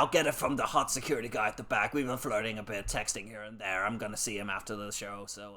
I'll get it from the hot security guy at the back. We've been flirting a bit, texting here and there. I'm gonna see him after the show, so,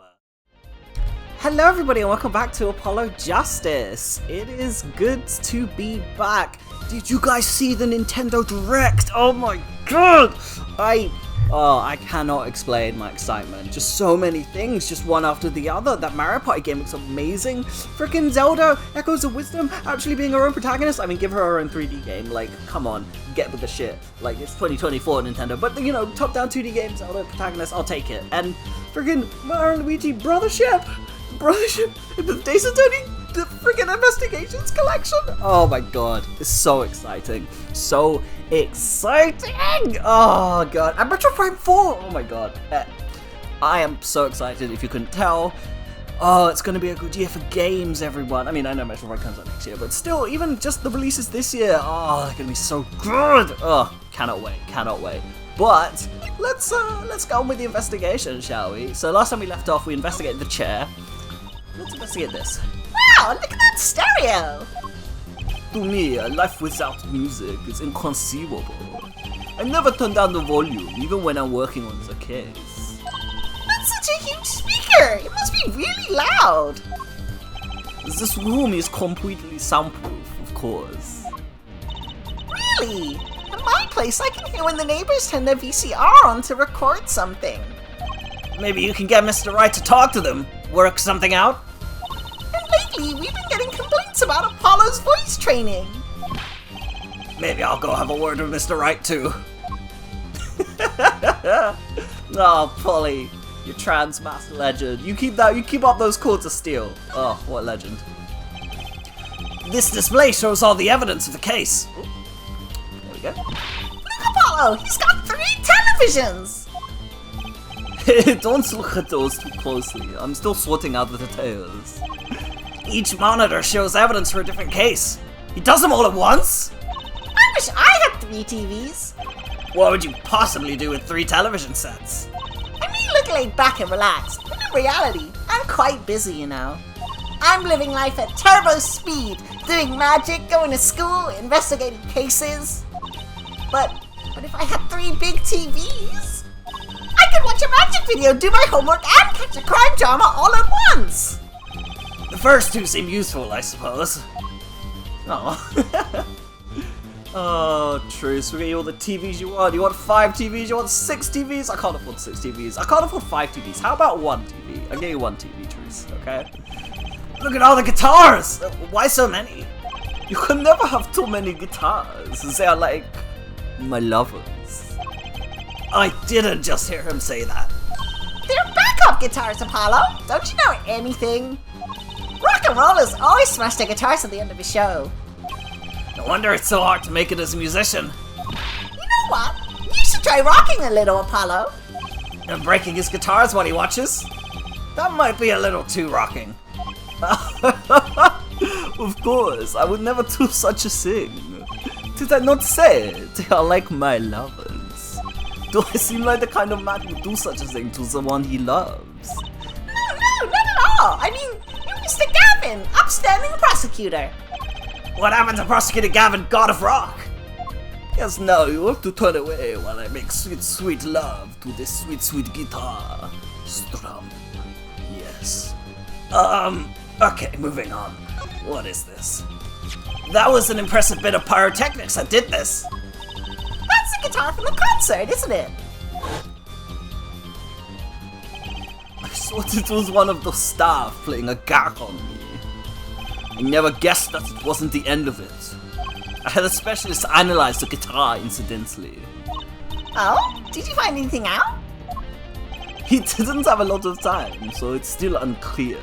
Hello everybody and welcome back to Apollo Justice. It is good to be back. Did you guys see the Nintendo Direct? Oh my god! I cannot explain my excitement. Just so many things, just one after the other. That Mario Party game looks amazing. Freaking Zelda, Echoes of Wisdom, actually being her own protagonist. I mean, give her her own 3D game. Like, come on, get with the shit. Like, it's 2024 Nintendo. But, you know, top-down 2D game, Zelda protagonist, I'll take it. And freaking Mario and Luigi Brothership, the Days of Tony, the freaking Investigations collection. Oh my god, it's so exciting. So exciting! Oh god, and Metro Prime 4! Oh my god. I am so excited if you couldn't tell. Oh, it's gonna be a good year for games, everyone. I mean, I know Metro Prime comes out next year, but still, even just the releases this year, oh, they're gonna be so good! Oh, cannot wait. But, let's go on with the investigation, shall we? So last time we left off, we investigated the chair. Let's investigate this. Wow, look at that stereo! To me, a life without music is inconceivable. I never turn down the volume, even when I'm working on the case. That's such a huge speaker! It must be really loud! This room is completely soundproof, of course. Really? At my place, I can hear when the neighbors turn their VCR on to record something. Maybe you can get Mr. Right to talk to them, work something out? Lately, we've been getting complaints about Apollo's voice training. Maybe I'll go have a word with Mr. Right, too. Oh, Polly, you trans master legend. You keep up those cords of steel. Oh, what a legend. This display shows all the evidence of the case. Ooh. There we go. Look, Apollo, he's got 3 televisions! Don't look at those too closely. I'm still sorting out the details. Each monitor shows evidence for a different case. He does them all at once? I wish I had 3 TVs. What would you possibly do with 3 television sets? I mean, look laid back and relaxed, but in reality, I'm quite busy, you know. I'm living life at turbo speed, doing magic, going to school, investigating cases. But if I had 3 big TVs, I could watch a magic video, do my homework, and catch a crime drama all at once! The first 2 seem useful, I suppose. Oh. Oh, true. So we get you all the TVs you want. You want 5 TVs? You want 6 TVs? I can't afford 6 TVs. I can't afford 5 TVs. How about 1 TV? I'll get you 1 TV, Truce, okay? Look at all the guitars! Why so many? You can never have too many guitars. They are like my lovers. I didn't just hear him say that. They're backup guitars, Apollo. Don't you know anything? Rock and rollers always smash their guitars at the end of a show. No wonder it's so hard to make it as a musician. You know what? You should try rocking a little, Apollo. And breaking his guitars while he watches? That might be a little too rocking. Of course, I would never do such a thing. Did I not say they are like my lovers? Do I seem like the kind of man who would do such a thing to the one he loves? No, not at all. I mean, you're Mr. Gavin, upstanding prosecutor. What happened to Prosecutor Gavin, God of Rock? Yes, no, you have to turn away while I make sweet, sweet love to this sweet, sweet guitar. Strum. Yes. Okay, moving on. What is this? That was an impressive bit of pyrotechnics that did this. That's the guitar from the concert, isn't it? I thought it was one of the staff playing a gag on me. I never guessed that it wasn't the end of it. I had a specialist analyze the guitar incidentally. Oh? Did you find anything out? He didn't have a lot of time, so it's still unclear.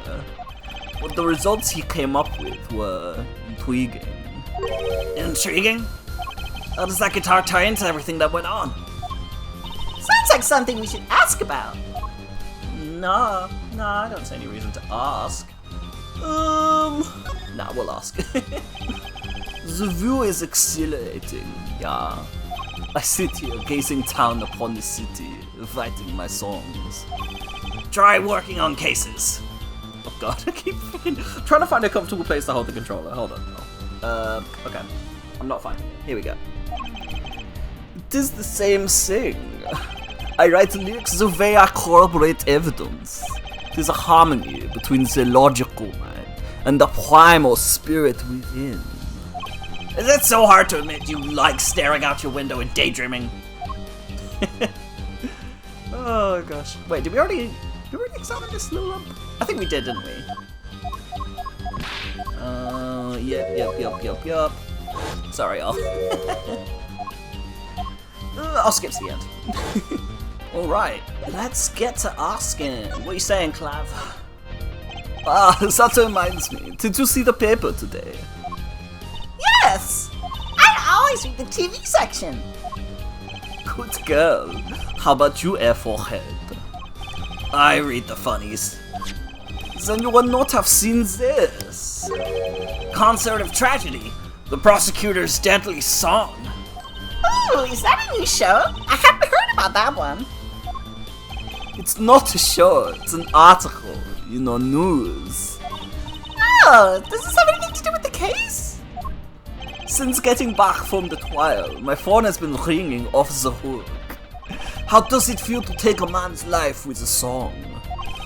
But the results he came up with were intriguing. Intriguing? How does that guitar tie into everything that went on? Sounds like something we should ask about. Nah, I don't see any reason to ask. Nah, we'll ask. The view is exhilarating, yeah. I sit here gazing down upon the city, writing my songs. Try working on cases. Oh god, I keep trying to find a comfortable place to hold the controller. Hold on. Okay. I'm not finding it. Here we go. It is the same thing. I write lyrics the way I corroborate evidence. It is a harmony between the logical mind and the primal spirit within. Is it so hard to admit you like staring out your window and daydreaming? Oh gosh. Wait, did we already examine this little lump? I think we did, didn't we? Yep. Sorry, y'all. I'll skip to the end. Alright, let's get to asking. What are you saying, Clav? Ah, that reminds me. Did you see the paper today? Yes! I always read the TV section. Good girl. How about you, Airforehead? I read the funnies. Then you would not have seen this. Concert of Tragedy, the prosecutor's deadly song. Oh, is that a new show? I haven't heard about that one. It's not a show, it's an article. You know, news. Oh, does this have anything to do with the case? Since getting back from the trial, my phone has been ringing off the hook. How does it feel to take a man's life with a song?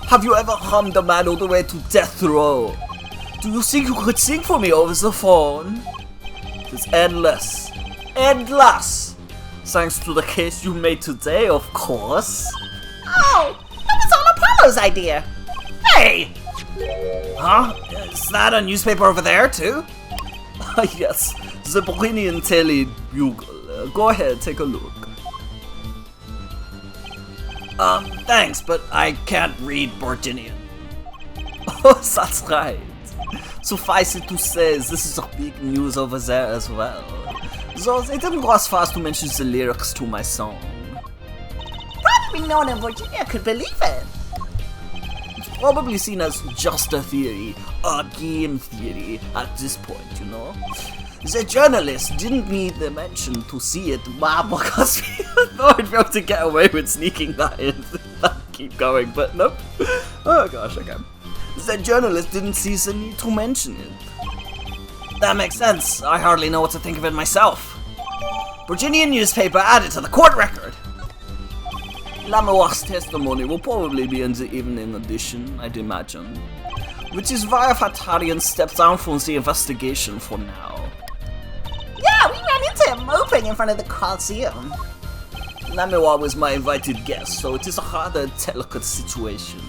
Have you ever hummed a man all the way to death row? Do you think you could sing for me over the phone? It's endless. Endless! Thanks to the case you made today, of course. Oh, that was all Apollo's idea. Hey! Huh? Is that a newspaper over there, too? Yes, the Borginian Daily Bugle. Go ahead, take a look. Thanks, but I can't read Borginian. Oh, that's right. Suffice it to say, this is a big news over there as well. Though they didn't go as far as to mention the lyrics to my song. Probably no one in Virginia could believe it. It's probably seen as just a theory, a game theory at this point, you know? The journalist didn't need the mention to see it, because we thought we'd be able to get away with sneaking that in. Keep going, but nope. Oh gosh, okay. The journalist didn't see the need to mention it. That makes sense. I hardly know what to think of it myself. Borginian newspaper added to the court record. Lamoir's testimony will probably be in the evening edition, I'd imagine. Which is why I've had Tarian step down from the investigation for now. Yeah, we ran into him moping in front of the Coliseum. Lamoir was my invited guest, so it is a rather delicate situation.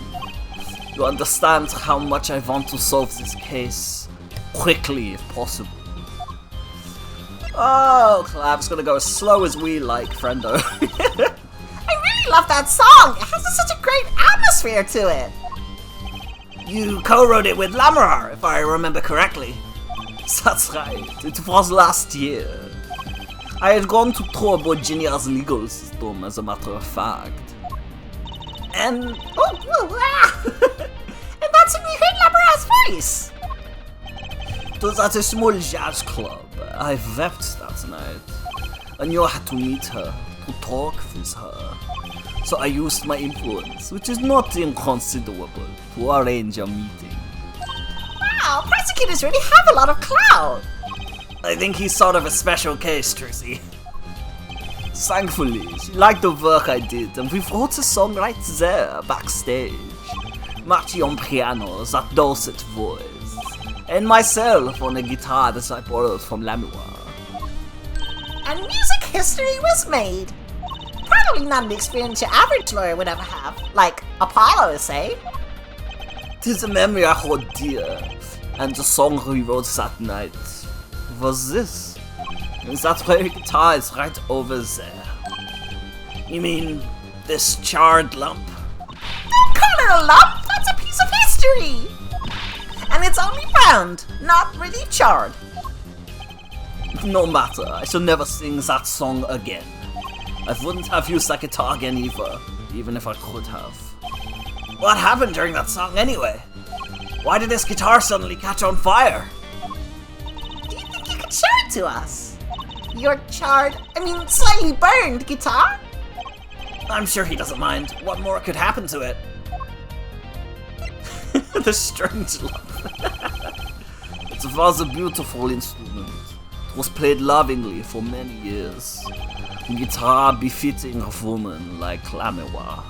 You understand how much I want to solve this case quickly, if possible. Oh, Clav's gonna go as slow as we like, friendo. I really love that song. It has such a great atmosphere to it. You co-wrote it with Lamoir, if I remember correctly. That's right, it was last year. I had gone to tour Borginia's legal system, as a matter of fact. And... and that's when we heard Lamoir's voice. It was at a small jazz club. I wept that night. I knew I had to meet her, to talk with her. So I used my influence, which is not inconsiderable, to arrange a meeting. Wow, prosecutors really have a lot of clout. I think he's sort of a special case, Tracy. Thankfully, she liked the work I did, and we wrote a song right there, backstage. Marty on piano, that dulcet voice, and myself on a guitar that I borrowed from Lamoir. And music history was made. Probably not an experience your average lawyer would ever have, like Apollo, say. Tis a memory I hold dear, and the song we wrote that night was this. And that very guitar is right over there. You mean this charred lump? Don't call it a lump, that's a piece of history! And it's only round, not really charred. No matter, I shall never sing that song again. I wouldn't have used that guitar again either, even if I could have. What happened during that song anyway? Why did this guitar suddenly catch on fire? Do you think you could show it to us? Your charred, slightly burned guitar? I'm sure he doesn't mind. What more could happen to it? The strange lump. It was a beautiful instrument. It was played lovingly for many years. Guitar befitting a woman like Lamewa.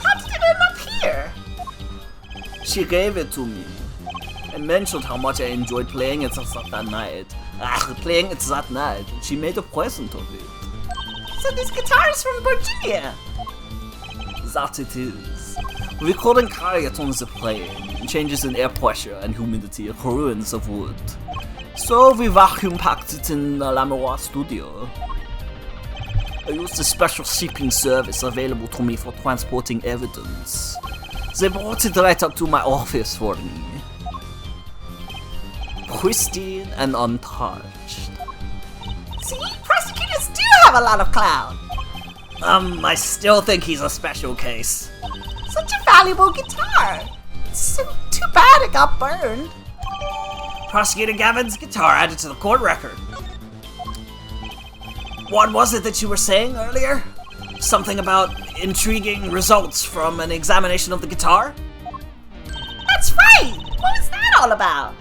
How did it end up here? She gave it to me and mentioned how much I enjoyed playing it that night. And she made a present of it. So this guitar is from Borginian. That it is. We couldn't carry it on the plane. Changes in air pressure and humidity ruins of wood. So we vacuum packed it in the Lamewa studio. I used a special shipping service available to me for transporting evidence. They brought it right up to my office for me. Pristine and untouched. See, prosecutors do have a lot of clout. I still think he's a special case. Such a valuable guitar. It's so too bad it got burned. Prosecutor Gavin's guitar added to the court record. What was it that you were saying earlier? Something about intriguing results from an examination of the guitar? That's right! What was that all about?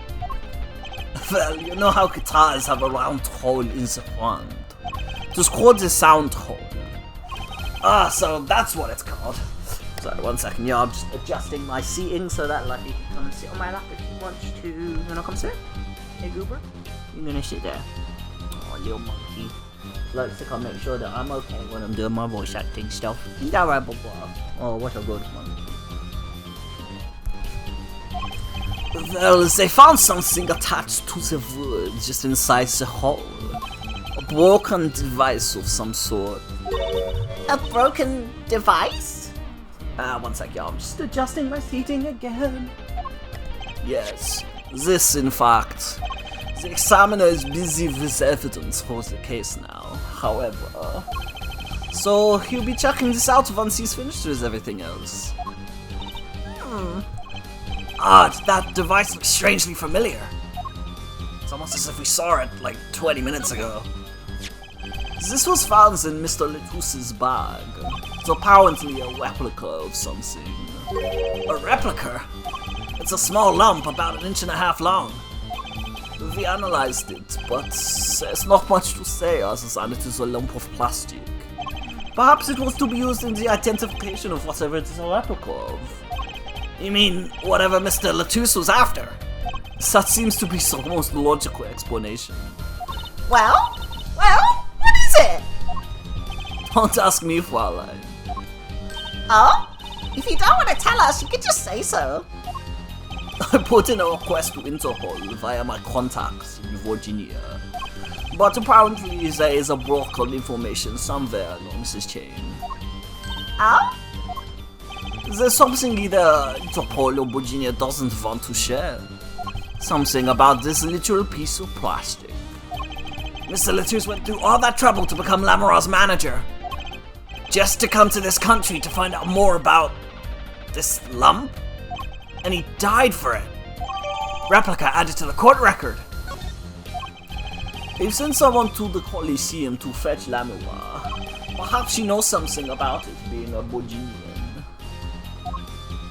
Well, you know how guitars have a round hole in the front. It was called the sound hole. So that's what it's called. Sorry, 1 second, yeah, I'm just adjusting my seating so that Lucky can come and sit on my lap if he wants to. You wanna come sit? Hey, Goober? You're gonna sit there. Oh, little monkey. Likes to come make sure that I'm okay when I'm doing my voice acting stuff. Is that right, Bobo? Oh, what a good monkey. Well, they found something attached to the wood just inside the hole. A broken device of some sort. A broken device? 1 sec, y'all. I'm just adjusting my seating again. Yes, this in fact. The examiner is busy with evidence for the case now, however. So he'll be checking this out once he's finished with everything else. That device looks strangely familiar. It's almost as if we saw it like 20 minutes ago. This was found in Mr. Letus's bag. It's apparently a replica of something. A replica? It's a small lump about 1.5 inches long. We analyzed it, but there's not much to say other than it is a lump of plastic. Perhaps it was to be used in the identification of whatever it is a replica of. You mean, whatever Mr. Letus was after? That seems to be the most logical explanation. Well, what is it? Don't ask me, Fraulein. Oh? If you don't want to tell us, you can just say so. I put in a request to Interpol via my contacts in Virginia. But apparently there is a broken information somewhere along this chain. Oh? There's something either Interpol or Virginia doesn't want to share. Something about this little piece of plastic. Mr. Letus went through all that trouble to become Lamora's manager. Just to come to this country to find out more about this lump? And he died for it. Replica added to the court record. They've sent someone to the Coliseum to fetch Lamora. Perhaps she knows something about it being a Borginian.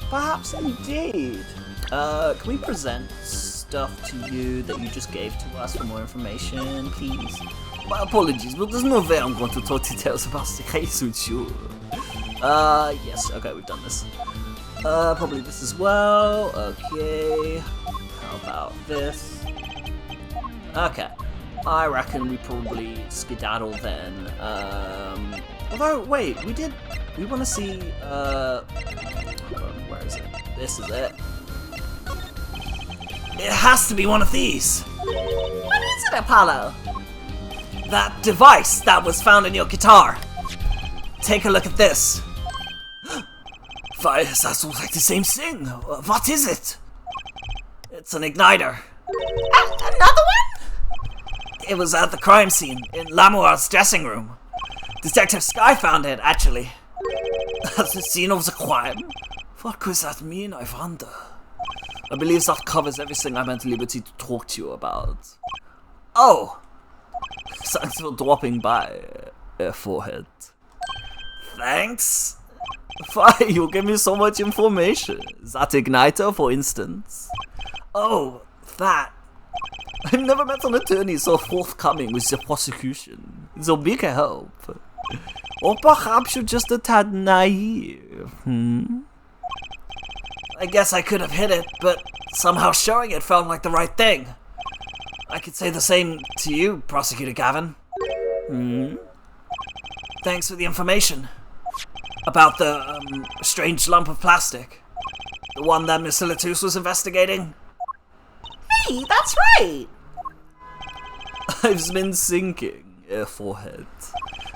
Perhaps indeed. Can we present stuff to you that you just gave to us for more information, please? My apologies, but there's no way I'm going to talk details about the case with you. Yes, okay, we've done this. Probably this as well. Okay. How about this? Okay. I reckon we probably skedaddle then. Although, wait, we want to see, hold on, where is it? This is it. It has to be one of these! What is it, Apollo? That device that was found in your guitar! Take a look at this! Why, that looks like the same thing! What is it? It's an igniter. Another one? It was at the crime scene, in Lamora's dressing room. Detective Sky found it, actually. At the scene of the crime? What could that mean, I wonder? I believe that covers everything I'm at liberty to talk to you about. Oh! Thanks for dropping by, Forehead. Thanks? Why, you give me so much information. That igniter, for instance. Oh, that. I've never met an attorney so forthcoming with the prosecution. It's a big help. Or perhaps you're just a tad naive, I guess I could have hid it, but somehow showing it felt like the right thing. I could say the same to you, Prosecutor Gavin. Thanks for the information. About the, strange lump of plastic. The one that Miss Latus was investigating. Hey, that's right! I've been thinking, Forehead.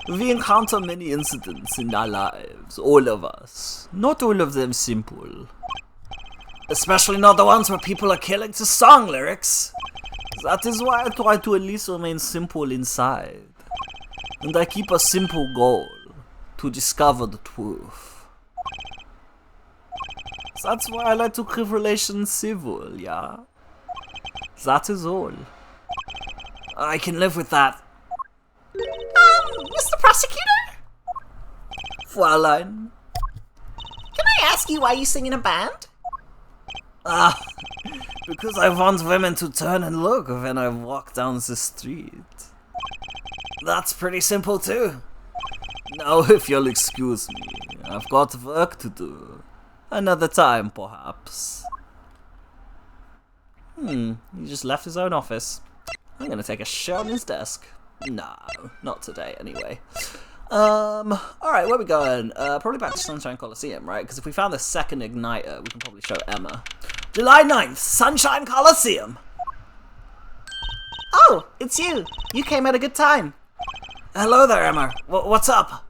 We encounter many incidents in our lives, all of us. Not all of them simple. Especially not the ones where people are killing to song lyrics. That is why I try to at least remain simple inside. And I keep a simple goal. To discover the truth. That's why I like to keep relations civil, yeah? That is all. I can live with that. Mr. Prosecutor? Fräulein? Can I ask you why you sing in a band? Because I want women to turn and look when I walk down the street. That's pretty simple too. Now, if you'll excuse me, I've got work to do. Another time, perhaps. He just left his own office. I'm gonna take a shot on his desk. No, not today, anyway. Alright, where are we going? Probably back to Sunshine Coliseum, right? Because if we found the second igniter, we can probably show Emma. July 9th, Sunshine Coliseum! Oh, it's you. You came at a good time. Hello there, Emma. What's up?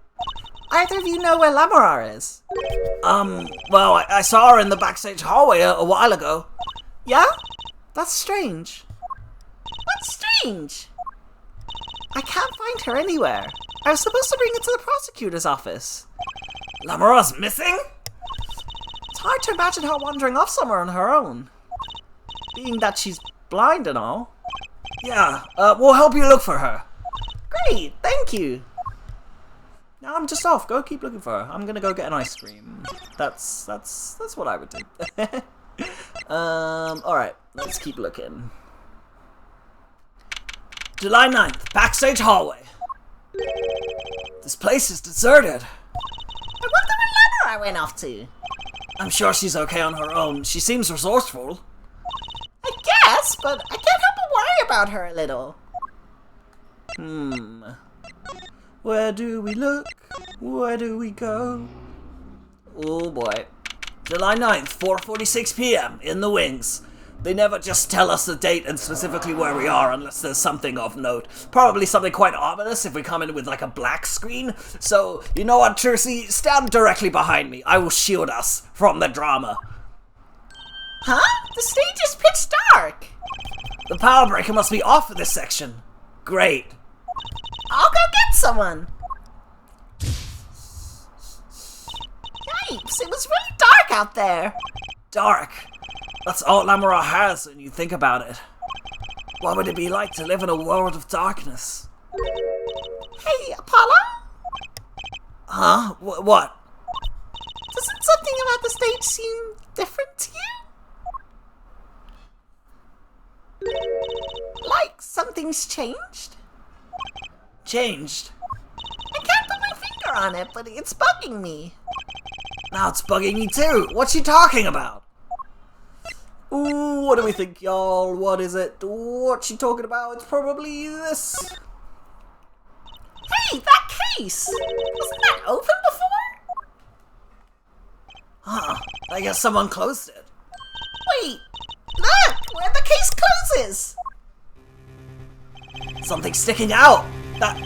Either of you know where Lamora is? Well, I saw her in the backstage hallway a while ago. Yeah? That's strange. What's strange? I can't find her anywhere. I was supposed to bring it to the prosecutor's office. Lamora's missing? It's hard to imagine her wandering off somewhere on her own. Being that she's blind and all. Yeah, we'll help you look for her. Great, thank you. Now I'm just off. Go keep looking for her. I'm gonna go get an ice cream. That's what I would do. Alright, let's keep looking. July 9th, backstage hallway. This place is deserted. I wonder where Lamora went off to. I'm sure she's okay on her own. She seems resourceful. I guess, but I can't help but worry about her a little. Where do we look? Where do we go? Oh boy. July 9th, 4:46 p.m. in the wings. They never just tell us the date and specifically where we are unless there's something of note. Probably something quite ominous if we come in with like a black screen. So, you know what, Trucy? Stand directly behind me. I will shield us from the drama. Huh? The stage is pitch dark. The power breaker must be off for this section. Great. I'll go get someone. Yikes, it was really dark out there. Dark? That's all Lamora has when you think about it. What would it be like to live in a world of darkness? Hey, Apollo? Huh? What? Doesn't something about the stage seem different to you? Like something's changed? Changed? I can't put my finger on it, but it's bugging me. Now it's bugging me too. What's she talking about? Ooh, what do we think, y'all? What is it? What's she talking about? It's probably this. Hey, that case! Wasn't that open before? Huh. I guess someone closed it. Wait! Look! Where the case closes! Something sticking out! That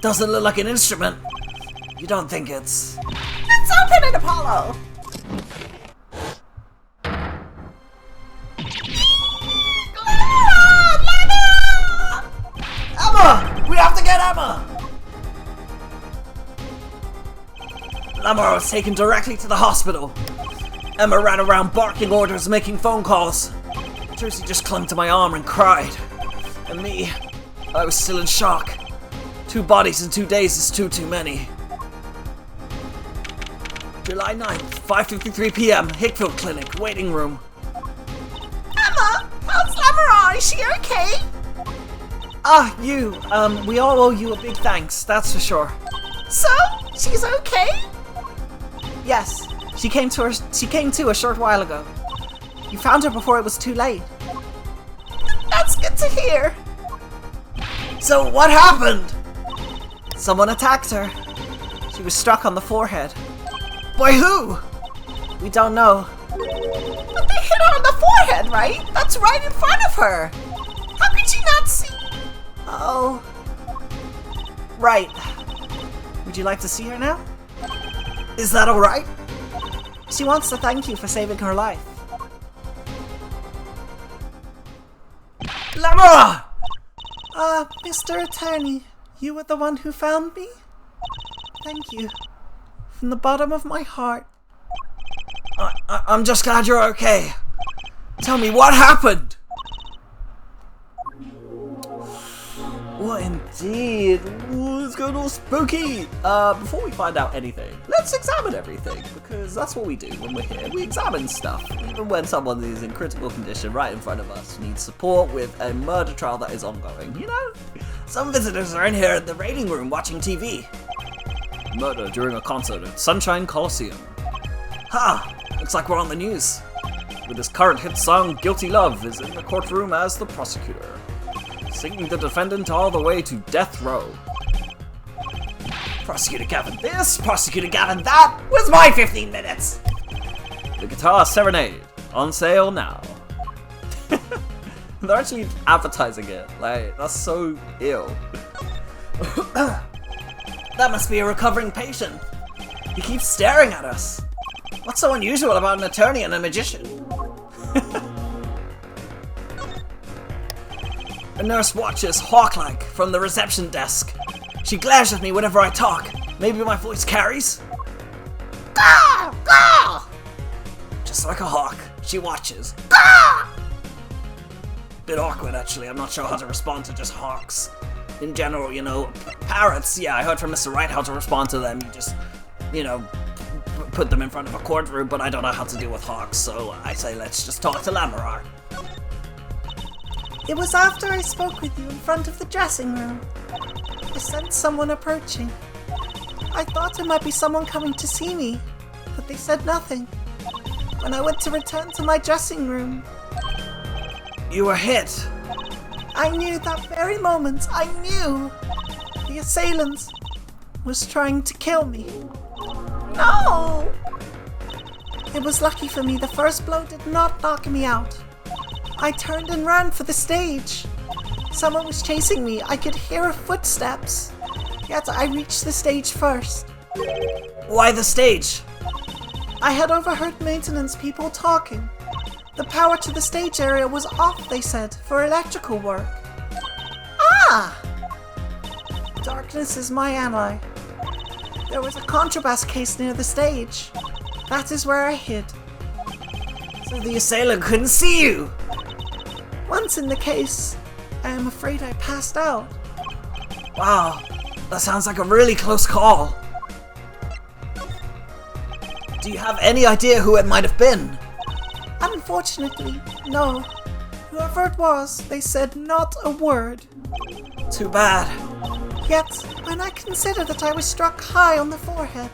doesn't look like an instrument. You don't think it's... Let's open it, Apollo! Emma! We have to get Emma! Lamora was taken directly to the hospital. Emma ran around barking orders, making phone calls. Trucy just clung to my arm and cried. And me, I was still in shock. 2 bodies in 2 days is too many. July 9th, 5:53 p.m., Hickfield Clinic, waiting room. Emma! How's Lamora? Is she okay? Ah, you. We all owe you a big thanks, that's for sure. So, she's okay? Yes, she came to a short while ago. You found her before it was too late. That's good to hear. So what happened? Someone attacked her. She was struck on the forehead. By who? We don't know. But they hit her on the forehead, right? That's right in front of her. How could she not see? Oh. Right. Would you like to see her now? Is that alright? She wants to thank you for saving her life. Lamora! Mr. Attorney, you were the one who found me? Thank you. From the bottom of my heart. I'm just glad you're okay. Tell me, what happened? What indeed? Ooh, it's getting all spooky! Before we find out anything, let's examine everything, because that's what we do when we're here. We examine stuff, even when someone is in critical condition right in front of us, needs support with a murder trial that is ongoing, you know? Some visitors are in here in the rating room watching TV. Murder during a concert at Sunshine Coliseum. Ha! Looks like we're on the news. With his current hit song, Guilty Love is in the courtroom as the prosecutor, singing the defendant all the way to death row. Prosecutor Gavin this, Prosecutor Gavin that, was my 15 minutes! The Guitar Serenade, on sale now. They're actually advertising it, like, that's so ill. That must be a recovering patient. He keeps staring at us. What's so unusual about an attorney and a magician? A nurse watches, hawk-like, from the reception desk. She glares at me whenever I talk. Maybe my voice carries? Gah! Gah! Just like a hawk, she watches. Gah! Bit awkward, actually. I'm not sure how to respond to just hawks. In general, you know, parrots, yeah, I heard from Mr. Wright how to respond to them. You just, you know, put them in front of a courtroom, but I don't know how to deal with hawks, so I say let's just talk to Lamora. It was after I spoke with you in front of the dressing room. I sensed someone approaching. I thought it might be someone coming to see me, but they said nothing. When I went to return to my dressing room, you were hit. I knew that very moment, I knew the assailant was trying to kill me. No! It was lucky for me the first blow did not knock me out. I turned and ran for the stage. Someone was chasing me. I could hear footsteps. Yet I reached the stage first. Why the stage? I had overheard maintenance people talking. The power to the stage area was off, they said, for electrical work. Ah! Darkness is my ally. There was a contrabass case near the stage. That is where I hid. So the assailant couldn't see you! Once in the case, I am afraid I passed out. Wow, that sounds like a really close call. Do you have any idea who it might have been? Unfortunately, no. Whoever it was, they said not a word. Too bad. Yet, when I consider that I was struck high on the forehead,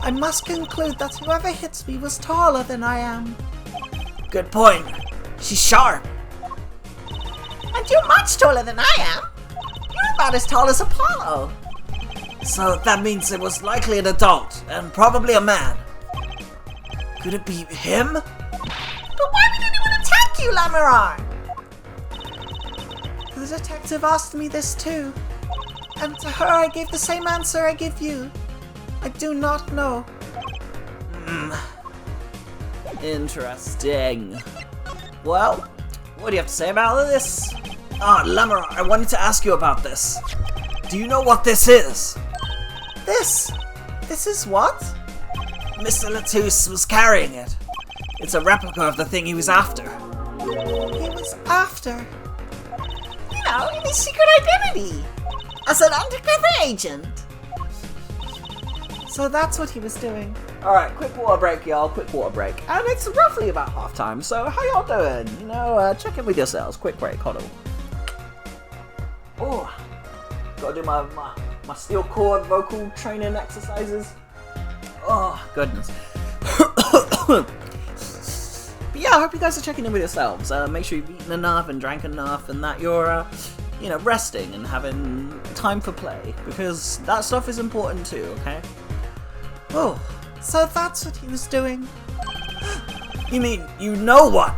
I must conclude that whoever hit me was taller than I am. Good point. She's sharp. And you're much taller than I am. You're about as tall as Apollo. So that means it was likely an adult, and probably a man. Could it be him? But why would anyone attack you, Lamarar? The detective asked me this too, and to her I gave the same answer I give you. I do not know. Interesting. Well, what do you have to say about this? Lamara, I wanted to ask you about this. Do you know what this is? This? This is what? Mr. Latouche was carrying it. It's a replica of the thing he was after. He was after? You know, in his secret identity. As an undercover agent. So that's what he was doing. Alright, quick water break, y'all. Quick water break. And it's roughly about halftime, so how y'all doing? You know, check in with yourselves. Quick break, hold on. Gotta do my steel chord vocal training exercises. Oh, goodness. But yeah, I hope you guys are checking in with yourselves. Make sure you've eaten enough and drank enough and that you're, resting and having time for play. Because that stuff is important too, okay? Oh, so that's what he was doing. You mean, you know what?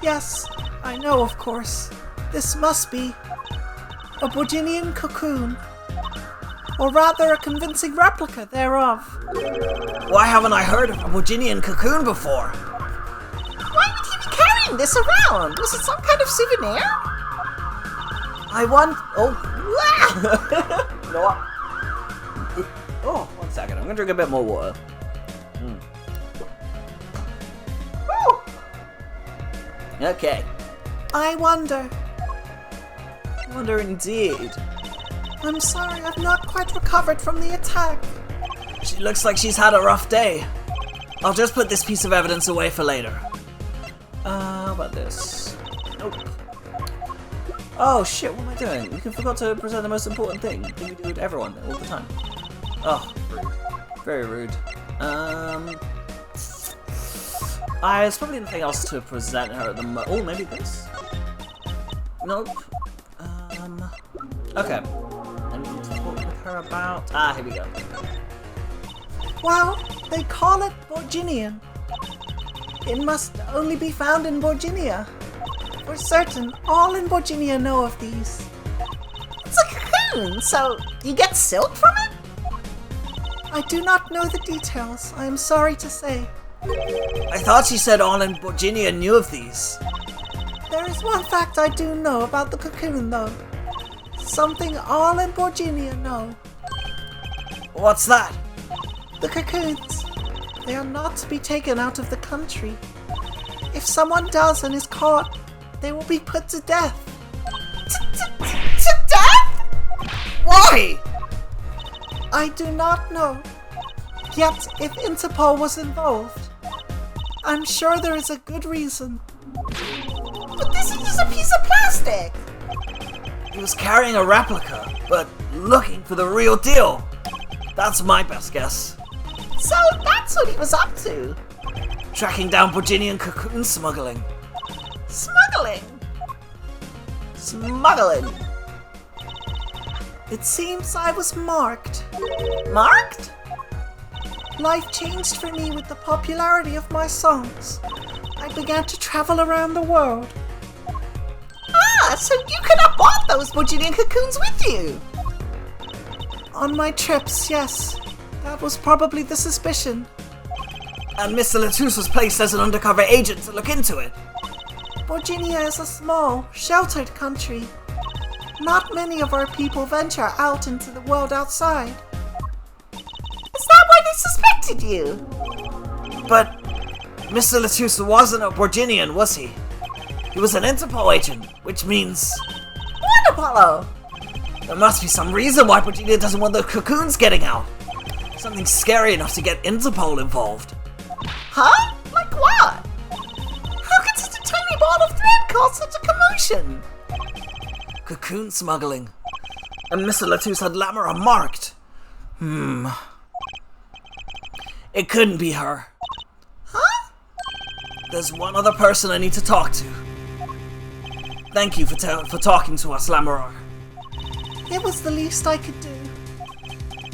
Yes, I know, of course. This must be a Borginian cocoon. Or rather, a convincing replica thereof. Why haven't I heard of a Borginian cocoon before? Why would he be carrying this around? Was it some kind of souvenir? I want... Oh. You know what? Oh, 1 second. I'm gonna drink a bit more water. Okay. I wonder Indeed. I'm sorry, I've not quite recovered from the attack. She looks like she's had a rough day. I'll just put this piece of evidence away for later. How about this? Nope. Oh shit, what am I doing? You forgot to present the most important thing. That we do to everyone all the time. Oh, rude. Very rude. There's probably nothing else to present her at the moment. Oh, maybe this? Nope. Okay. I need to talk with her about... here we go. Well, they call it Borginian. It must only be found in Borginia. For certain, all in Borginia know of these. It's a cocoon, so you get silk from it? I do not know the details, I am sorry to say. I thought she said all in Borginia knew of these. There is one fact I do know about the cocoon, though. Something all in Borginia know. What's that? The cocoons. They are not to be taken out of the country. If someone does and is caught, they will be put to death. To death? Why? I do not know. Yet, if Interpol was involved, I'm sure there is a good reason. But this is just a piece of plastic! He was carrying a replica, but looking for the real deal. That's my best guess. So that's what he was up to? Tracking down Borginian cocoon smuggling. Smuggling? Smuggling? It seems I was marked. Marked? Life changed for me with the popularity of my songs. I began to travel around the world. Ah, so you could have bought those Borginian cocoons with you? On my trips, yes. That was probably the suspicion. And Mr. Latus was placed as an undercover agent to look into it. Borginia is a small, sheltered country. Not many of our people venture out into the world outside. Is that why they suspected you? But Mr. Latus wasn't a Borginian, was he? He was an Interpol agent, which means... What, Apollo? There must be some reason why Borginia doesn't want the cocoons getting out. Something scary enough to get Interpol involved. Huh? Like what? How could such a tiny ball of thread cause such a commotion? Cocoon smuggling. And Mr. Latus had Lamera marked. It couldn't be her. Huh? There's one other person I need to talk to. Thank you for talking to us, Lamera. It was the least I could do.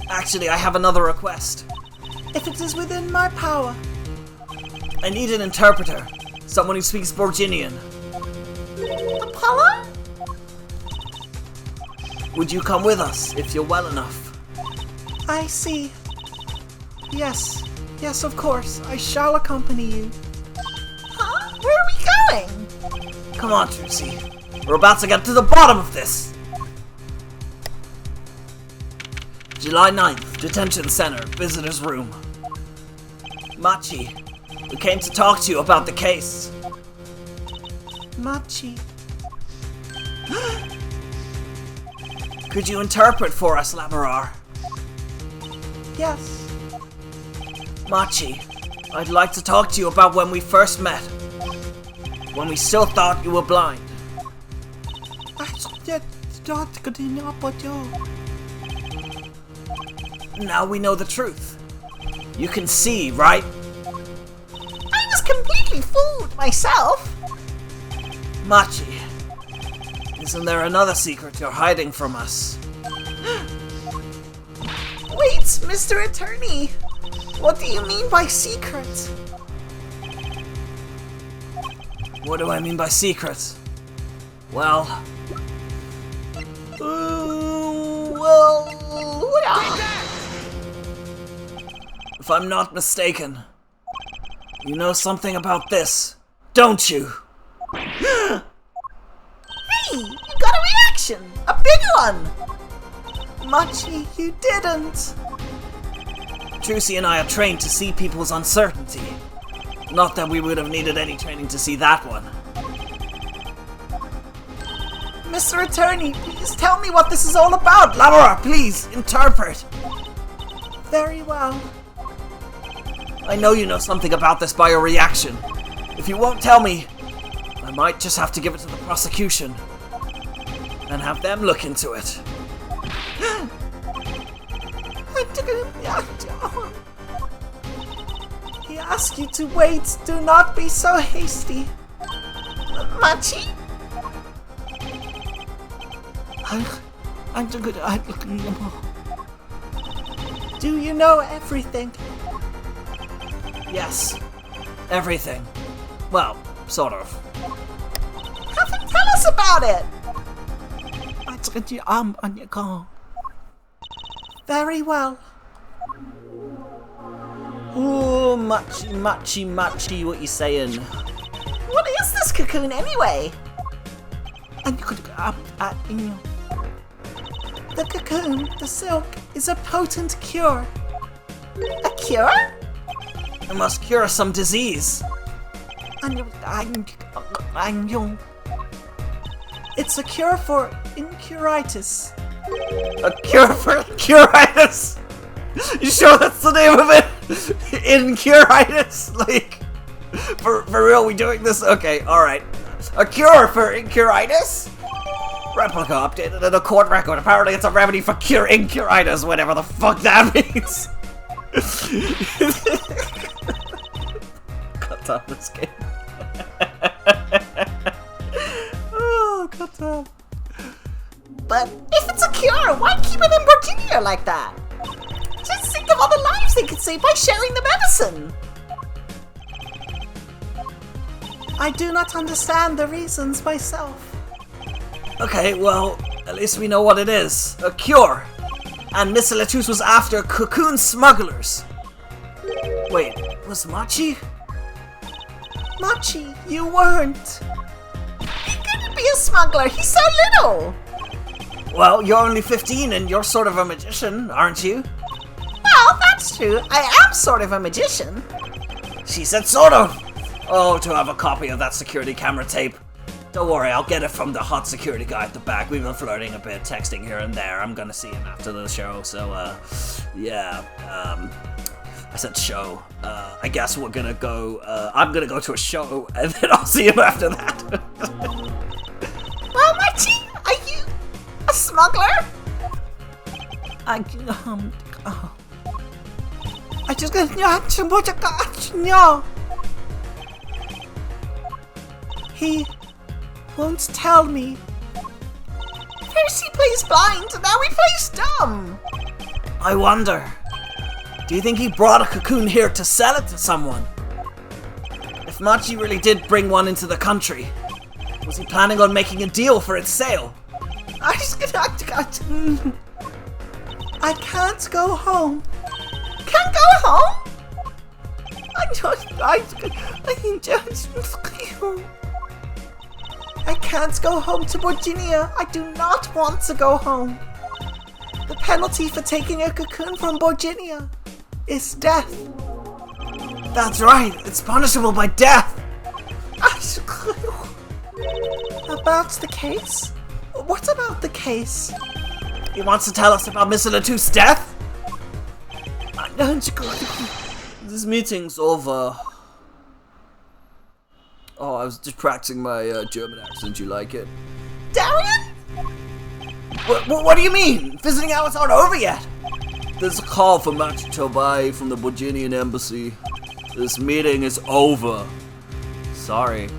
Actually, I have another request. If it is within my power. I need an interpreter. Someone who speaks Borginian. Apollo? Would you come with us, if you're well enough? I see. Yes. Yes, of course. I shall accompany you. Huh? Where are we going? Come on, Trucy. We're about to get to the bottom of this. July 9th, Detention Center, Visitor's Room. Machi, we came to talk to you about the case. Machi. Could you interpret for us, Lamera? Yes. Machi, I'd like to talk to you about when we first met. When we still thought you were blind. Now we know the truth. You can see, right? I was completely fooled myself. Machi, isn't there another secret you're hiding from us? Wait, Mr. Attorney. What do you mean by secret? What do I mean by secret? Well... If I'm not mistaken, you know something about this, don't you? Hey, you got a reaction! A big one! Machi, you didn't! Trucy and I are trained to see people's uncertainty. Not that we would have needed any training to see that one. Mr. Attorney, please tell me what this is all about! Lamora, please, interpret! Very well. I know you know something about this by your reaction. If you won't tell me, I might just have to give it to the prosecution. And have them look into it. He asked you to wait. Do not be so hasty. Machi? Do you know everything? Yes, everything. Well, sort of. Tell us about it! Very well. Ooh, Machi, what you saying? What is this cocoon anyway? The cocoon, the silk, is a potent cure. A cure? It must cure some disease. It's a cure for incuritis. A cure for incuritis? You sure that's the name of it? Incuritis? Like, for real, we doing this? Okay, alright. A cure for incuritis? Replica updated in a court record. Apparently it's a remedy for cure incuritis, whatever the fuck that means. Cut off this game. Oh, cut off. But if it's a cure, why keep it in Borginian like that? Just think of all the lives they could save by sharing the medicine. I do not understand the reasons myself. Okay, well, at least we know what it is. A cure. And Miss Latus was after Cocoon smugglers. Wait, was Machi? Machi, you weren't. He couldn't be a smuggler, he's so little. Well, you're only 15 and you're sort of a magician, aren't you? Well, that's true. I am sort of a magician. She said sort of. Oh, to have a copy of that security camera tape. Don't worry, I'll get it from the hot security guy at the back. We've been flirting a bit, texting here and there. I'm gonna see him after the show, so, yeah, I said show. I guess we're gonna go, I'm gonna go to a show, and then I'll see him after that. Well, Machi, are you a smuggler? I just got He won't tell me. First he plays blind, now he plays dumb. I wonder, do you think he brought a cocoon here to sell it to someone? If Machi really did bring one into the country, was he planning on making a deal for its sale? I can't go home. Can't go home? I can't go home to Borginia. I do not want to go home. The penalty for taking a cocoon from Borginia is death. That's right, it's punishable by death. About the case? What about the case? He wants to tell us about Miss Latu's death? This meeting's over. Oh, I was just practicing my German accent. You like it? Darian? What do you mean? Visiting hours aren't over yet. There's a call for Machi Tobai from the Borginian embassy. This meeting is over. Sorry.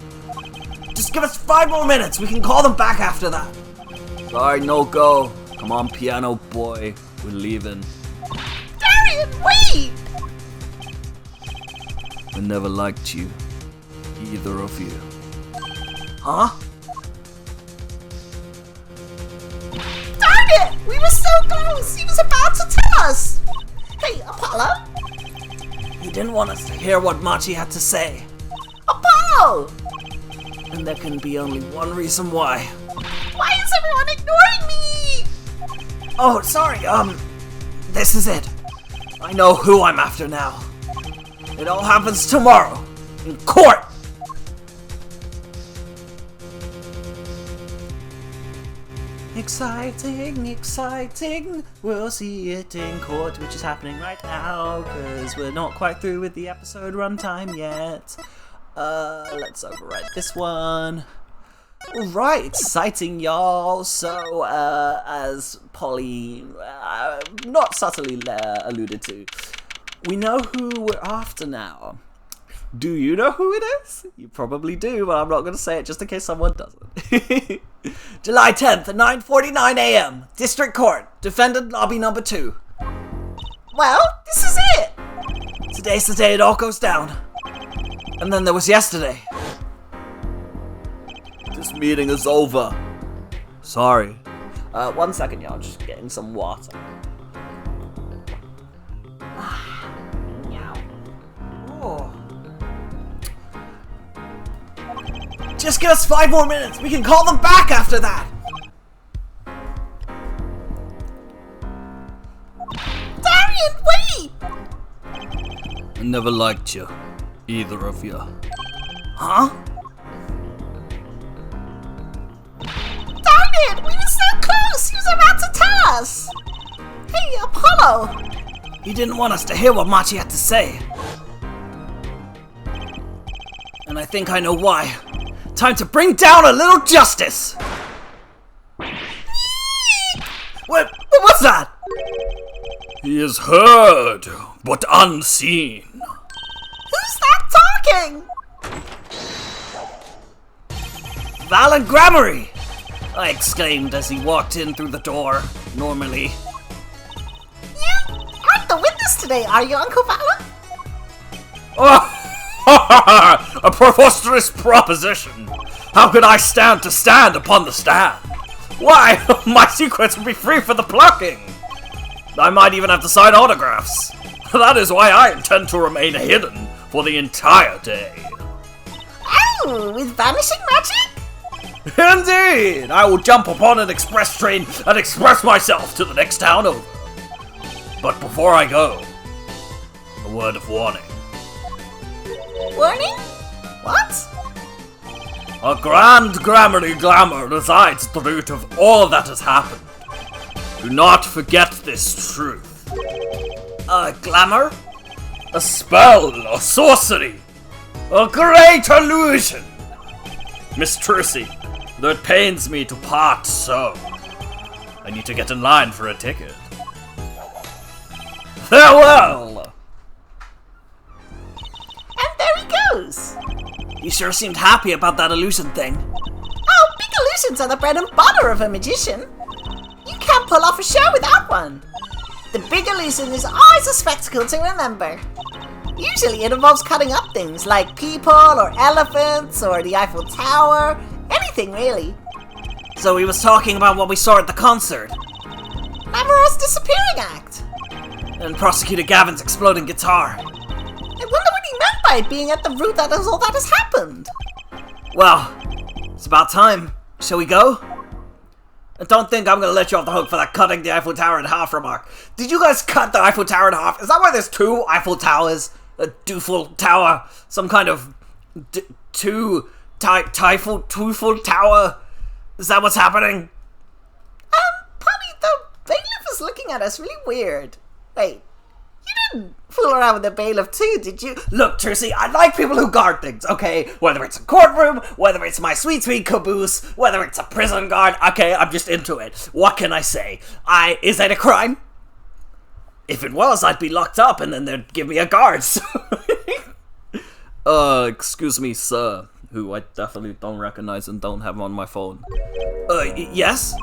Just give us 5 more minutes. We can call them back after that. Sorry, no go. Come on, piano boy. We're leaving. Darian, wait! I never liked you. Either of you. Huh? Darn it! We were so close! He was about to tell us! Hey, Apollo? He didn't want us to hear what Machi had to say. Apollo! And there can be only one reason why. Why is everyone ignoring me? Oh, sorry, this is it. I know who I'm after now. It all happens tomorrow, in court! Exciting, exciting, we'll see it in court, which is happening right now, cause we're not quite through with the episode runtime yet. Let's overwrite this one. Alright, exciting y'all. So, as Polly, not subtly alluded to, we know who we're after now. Do you know who it is? You probably do, but I'm not going to say it just in case someone doesn't. July 10th at 9:49 a.m. District Court. Defendant lobby number 2. Well, this is it! Today's the day it all goes down. And then there was yesterday. This meeting is over. Sorry. 1 second, y'all. Just getting some water. Oh. Just give us 5 more minutes. We can call them back after that. Darian, wait! I never liked you. Either of you. Huh? Darn it! We were so close! He was about to tell us! Hey, Apollo! He didn't want us to hear what Machi had to say. And I think I know why. Time to bring down a little justice! What was that? He is heard, but unseen. Who's that talking? Valen Grammary! I exclaimed as he walked in through the door, normally. You aren't the witness today, are you, Uncle Valen? Oh, a preposterous proposition! How could I stand upon the stand? Why, my secrets would be free for the plucking! I might even have to sign autographs. That is why I intend to remain hidden for the entire day. Oh, with vanishing magic? Indeed! I will jump upon an express train and express myself to the next town over. But before I go, a word of warning. Warning? What? A grand Grammarly glamour resides at the root of all that has happened. Do not forget this truth. A glamour? A spell, a sorcery, a great illusion. Miss Trucy, though it pains me to part so, I need to get in line for a ticket. Farewell! And there he goes. He sure seemed happy about that illusion thing. Oh, big illusions are the bread and butter of a magician. You can't pull off a show without one. The big illusion is always a spectacle to remember. Usually it involves cutting up things like people or elephants or the Eiffel Tower, anything really. So he was talking about what we saw at the concert. Lamoureux's disappearing act. And Prosecutor Gavin's exploding guitar. I wonder what he meant by it being at the root that all that has happened. Well, it's about time. Shall we go? I don't think I'm gonna let you off the hook for that cutting the Eiffel Tower in half remark. Did you guys cut the Eiffel Tower in half? Is that why there's 2 Eiffel Towers? A dooful tower? Some kind of twofold tower? Is that what's happening? Polly, the bailiff is looking at us really weird. Wait, you didn't fool around with the bailiff too, did you? Look, Trucy, I like people who guard things, okay? Whether it's a courtroom, whether it's my sweet, sweet caboose, whether it's a prison guard, okay, I'm just into it. What can I say? Is that a crime? If it was, I'd be locked up and then they'd give me a guard, so... Excuse me, sir, who I definitely don't recognize and don't have on my phone. Yes?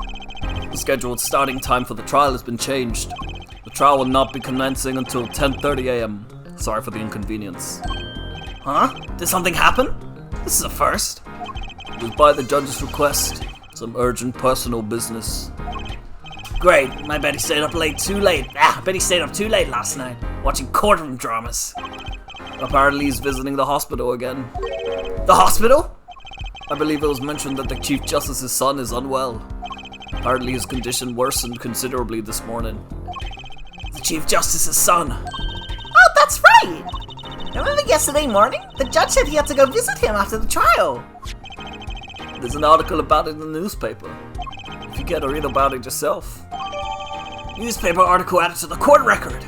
The scheduled starting time for the trial has been changed. The trial will not be commencing until 10:30 a.m. Sorry for the inconvenience. Huh? Did something happen? This is a first. It was by the judge's request. Some urgent personal business. Great, I bet he stayed up too late last night, watching courtroom dramas. Apparently he's visiting the hospital again. The hospital? I believe it was mentioned that the Chief Justice's son is unwell. Apparently his condition worsened considerably this morning. The Chief Justice's son. Oh, that's right! Remember yesterday morning? The judge said he had to go visit him after the trial. There's an article about it in the newspaper. If you care to read about it yourself. Newspaper article added to the court record.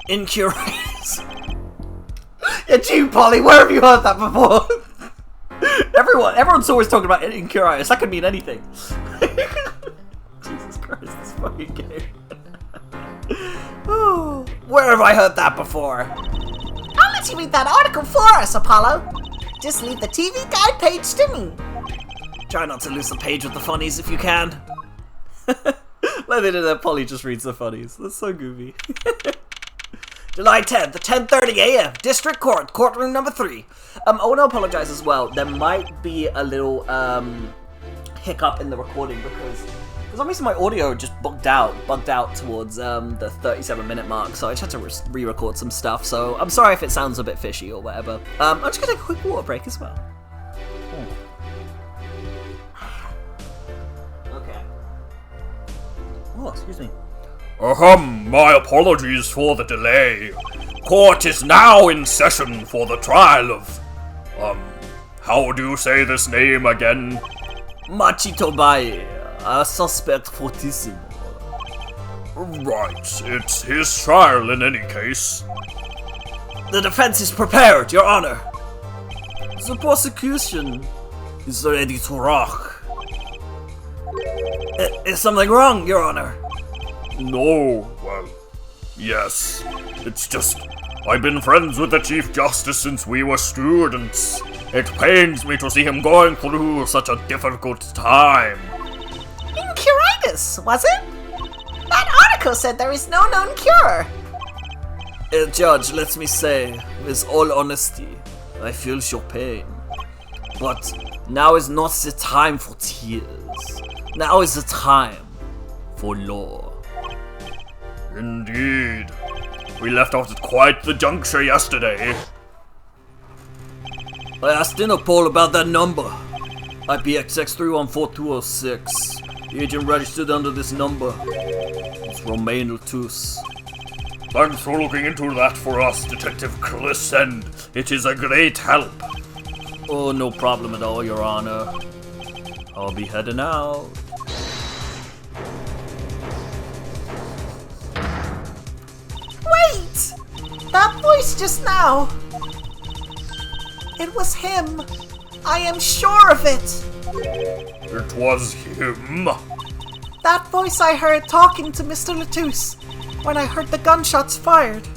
Incurious. Yeah, gee, Polly, where have you heard that before? Everyone's always talking about incurious. That could mean anything. Jesus Christ, this fucking game. Oh, where have I heard that before? I'll let you read that article for us, Apollo. Just leave the TV guide page to me. Try not to lose the page with the funnies if you can. Let it in there, Polly just reads the funnies. That's so goofy. July 10th, 10:30 a.m. District Court, courtroom number 3. I want to apologize as well. There might be a little hiccup in the recording because for some reason my audio just bugged out towards the 37-minute mark, so I just had to re-record some stuff. So I'm sorry if it sounds a bit fishy or whatever. I'm just gonna take a quick water break as well. Okay. Oh, excuse me. My apologies for the delay. Court is now in session for the trial of, how do you say this name again? Machito Bae, a suspect fortissimo. Right, it's his trial in any case. The defense is prepared, Your Honor. The prosecution is ready to rock. Is something wrong, Your Honor? No, well, yes. It's just, I've been friends with the Chief Justice since we were students. It pains me to see him going through such a difficult time. Incurious, was it? That article said there is no known cure. Judge, let me say, with all honesty, I feel your pain. But now is not the time for tears. Now is the time for law. Indeed. We left off at quite the juncture yesterday. I asked Interpol about that number. IPXX314206. The agent registered under this number. It's Romain Latus. Thanks for looking into that for us, Detective Clisend. It is a great help. Oh, no problem at all, Your Honor. I'll be heading out. Wait! That voice just now. It was him. I am sure of it. It was him. That voice I heard talking to Mr. Latus when I heard the gunshots fired.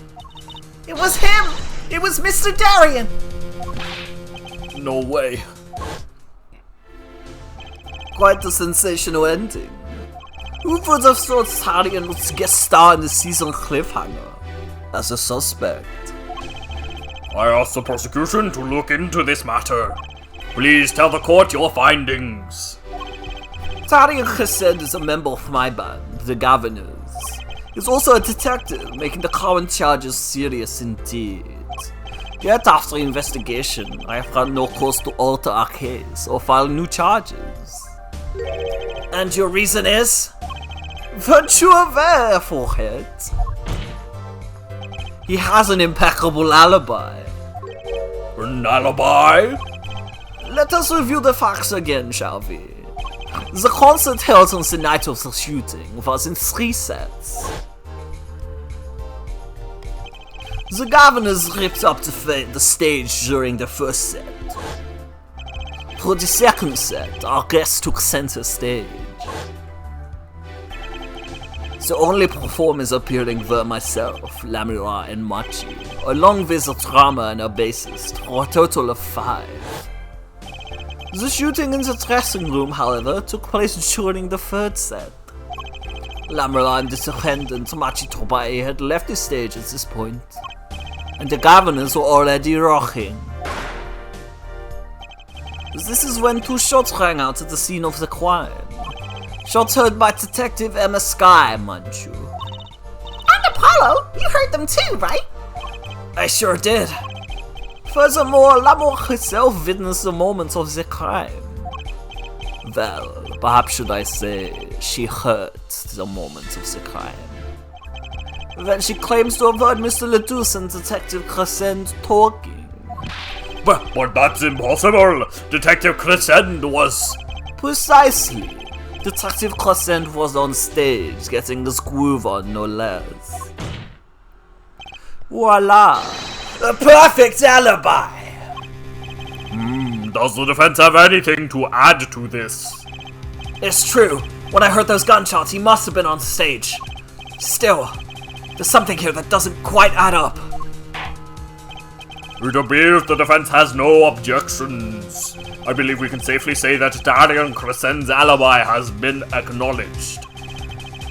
It was him. It was Mr. Darien. No way. Quite a sensational ending. Who would have thought Darien would guest star in the season cliffhanger as a suspect? I asked the prosecution to look into this matter. Please tell the court your findings. Darien Chesed is a member of my band, the Governors. He's also a detective, making the current charges serious indeed. Yet after investigation, I have run no course to alter our case or file new charges. And your reason is? Weren't you aware, Forehead? He has an impeccable alibi. An alibi? Let us review the facts again, shall we? The concert held on the night of the shooting was in 3 sets. The Governors ripped up the stage during the first set. For the second set, our guests took center stage. The only performers appearing were myself, Lamira, and Machi, along with the drummer and a bassist, for a total of 5. The shooting in the dressing room, however, took place during the 3rd set. Lamira and the defendant, Machi Tobai, had left the stage at this point, and the governors were already rocking. This is when 2 shots rang out at the scene of the crime. Shots heard by Detective Emma Sky, Manchu. And Apollo, you heard them too, right? I sure did. Furthermore, Lamor herself witnessed the moments of the crime. Well, perhaps should I say, she heard the moments of the crime. Then she claims to have heard Mr. Ledouce and Detective Crescent talking. But that's impossible! Detective Crescent was... Precisely. Detective Crescent was on stage, getting the groove on, no less. Voila! A perfect alibi! Does the defense have anything to add to this? It's true. When I heard those gunshots, he must have been on stage. Still, there's something here that doesn't quite add up. It appears the defense has no objections. I believe we can safely say that Darian Crescent's alibi has been acknowledged.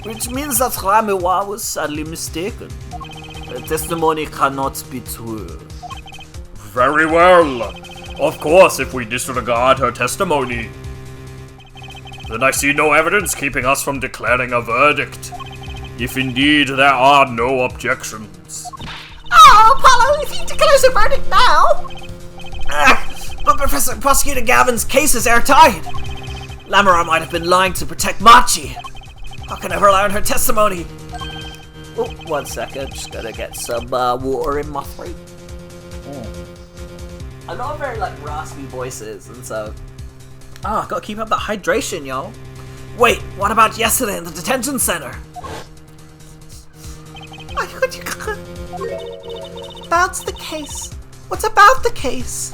Which means that Ramewa was sadly mistaken. The testimony cannot be true. Very well. Of course, if we disregard her testimony. Then I see no evidence keeping us from declaring a verdict. If indeed there are no objections. Oh, Apollo, if you declare a verdict now! But Professor Prosecutor Gavin's case is airtight. Lamora might have been lying to protect Machi. How can I rely on her testimony? Oh, 1 second. Just gotta get some water in my throat. I know I'm very raspy voices, and so gotta keep up that hydration, y'all. Wait, what about yesterday in the detention center? About the case. What about the case?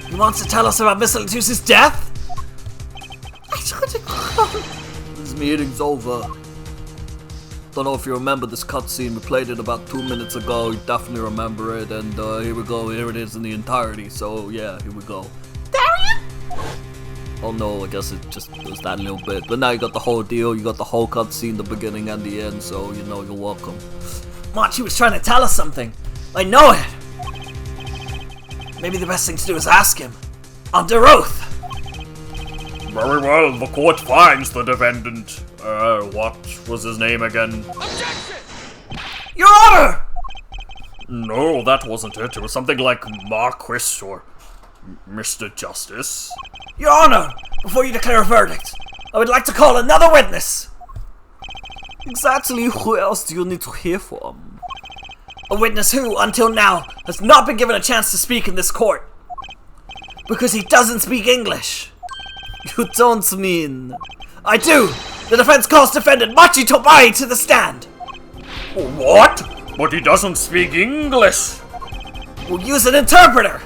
You want to tell us about Mr. Ledouce's death? This meeting's over. Don't know if you remember this cutscene. We played it about 2 minutes ago. You definitely remember it, and here we go. Here it is in the entirety. So yeah, here we go. Darian? Oh no, I guess it just was that little bit. But now you got the whole deal. You got the whole cutscene, the beginning and the end. So you know, you're welcome. Machi was trying to tell us something. I know it. Maybe the best thing to do is ask him. Under oath. Very well, the court finds the defendant. What was his name again? Objection! Your Honor! No, that wasn't it. It was something like Marquis or Mr. Justice. Your Honor! Before you declare a verdict, I would like to call another witness. Exactly who else do you need to hear from? A witness who, until now, has not been given a chance to speak in this court. Because he doesn't speak English. You don't mean... I do! The defense calls defendant Machi Tobai to the stand! What? But he doesn't speak English! We'll use an interpreter!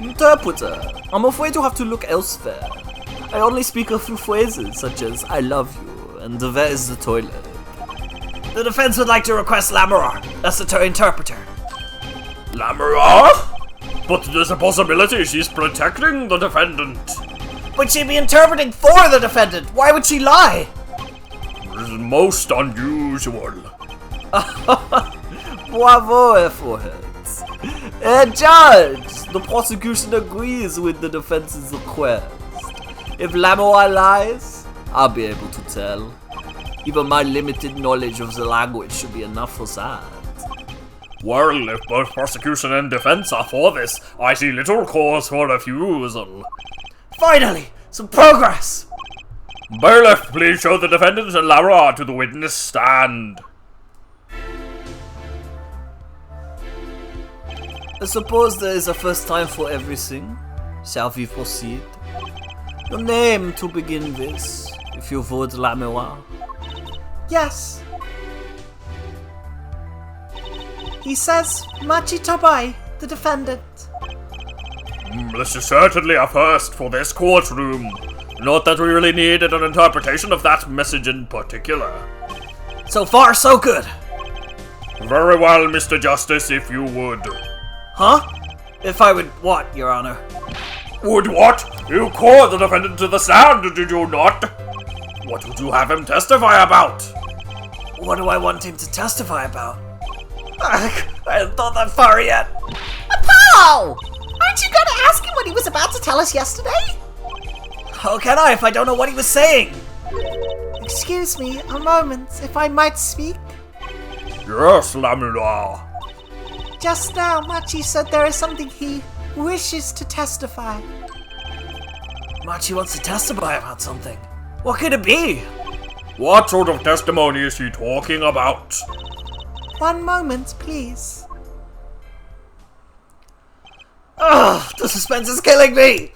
Interpreter? I'm afraid you'll have to look elsewhere. I only speak a few phrases, such as I love you, and where is the toilet? The defense would like to request Lamora, that's the interpreter. Lamora? But there's a possibility she's protecting the defendant. But she'd be interpreting for the defendant! Why would she lie? This is most unusual. Bravo, efforts. Judge! The prosecution agrees with the defense's request. If Lamora lies, I'll be able to tell. Even my limited knowledge of the language should be enough for that. Well, if both prosecution and defense are for this, I see little cause for refusal. Finally! Some progress! Bailiff, please show the defendant and Lamora to the witness stand. I suppose there is a first time for everything. Shall we proceed? Your name to begin with, if you vote Lamora. Yes. He says Machi Tobai, the defendant. This is certainly a first for this courtroom. Not that we really needed an interpretation of that message in particular. So far, so good. Very well, Mr. Justice, if you would. Huh? If I would what, Your Honor? Would what? You called the defendant to the stand, did you not? What would you have him testify about? What do I want him to testify about? I haven't thought that far yet. Apollo! Aren't you going to ask him what he was about to tell us yesterday? How can I if I don't know what he was saying? Excuse me, a moment, if I might speak. Yes, Lamula. Just now, Machi said there is something he wishes to testify. Machi wants to testify about something. What could it be? What sort of testimony is he talking about? One moment, please. Ugh, the suspense is killing me!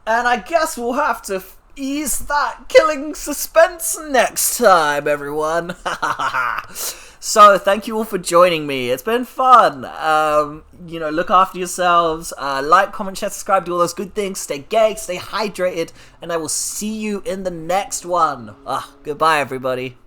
And I guess we'll have to ease that killing suspense next time, everyone. So, thank you all for joining me. It's been fun. Look after yourselves. Like, comment, share, subscribe, do all those good things. Stay gay, stay hydrated, and I will see you in the next one. Goodbye, everybody.